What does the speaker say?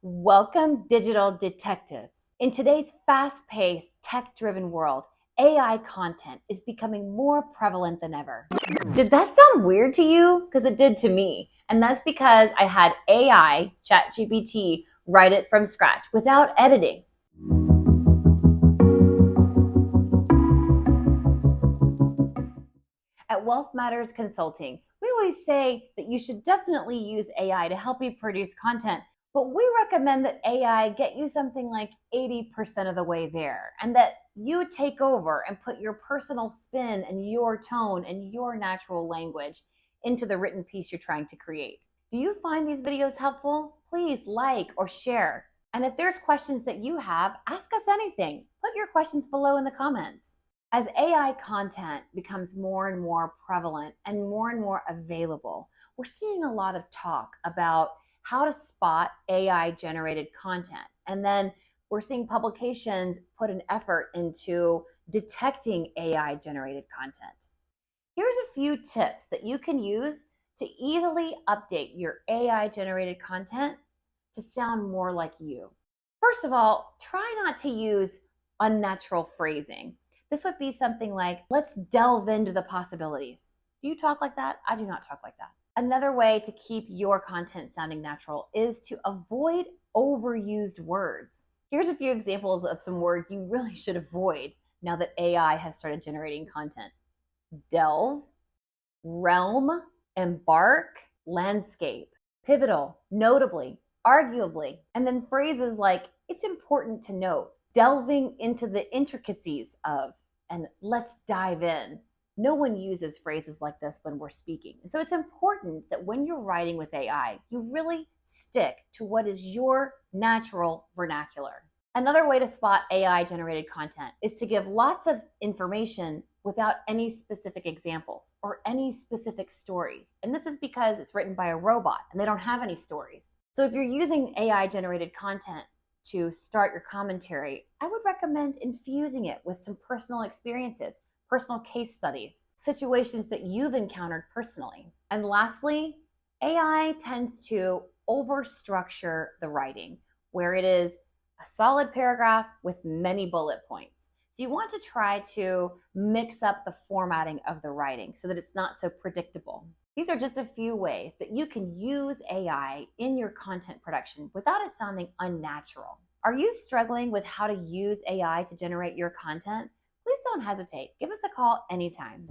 Welcome, digital detectives. In today's fast-paced, tech-driven world, AI content is becoming more prevalent than ever. Did that sound weird to you? Because it did to me. And that's because I had AI, ChatGPT, write it from scratch without editing. At Wealth Matters Consulting, we always say that you should definitely use AI to help you produce content, but we recommend that AI get you something like 80% of the way there, and that you take over and put your personal spin and your tone and your natural language into the written piece you're trying to create. Do you find these videos helpful? Please like or share. And if there's questions that you have, ask us anything. Put your questions below in the comments. As AI content becomes more and more prevalent and more available, we're seeing a lot of talk about how to spot AI generated content. And then we're seeing publications put an effort into detecting AI generated content. Here's a few tips that you can use to easily update your AI generated content to sound more like you. First of all, try not to use unnatural phrasing. This would be something like, let's delve into the possibilities. Do you talk like that? I do not talk like that. Another way to keep your content sounding natural is to avoid overused words. Here's a few examples of some words you really should avoid now that AI has started generating content. Delve, realm, embark, landscape, pivotal, notably, arguably, and then phrases like, it's important to note, delving into the intricacies of, and let's dive in. No one uses phrases like this when we're speaking. And so it's important that when you're writing with AI, you really stick to what is your natural vernacular. Another way to spot AI generated content is to give lots of information without any specific examples or any specific stories. And this is because it's written by a robot and they don't have any stories. So if you're using AI generated content to start your commentary, I would recommend infusing it with some personal experiences, personal case studies, situations that you've encountered personally. And lastly, AI tends to overstructure the writing, where it is a solid paragraph with many bullet points. So you want to try to mix up the formatting of the writing so that it's not so predictable. These are just a few ways that you can use AI in your content production without it sounding unnatural. Are you struggling with how to use AI to generate your content? Please don't hesitate. Give us a call anytime.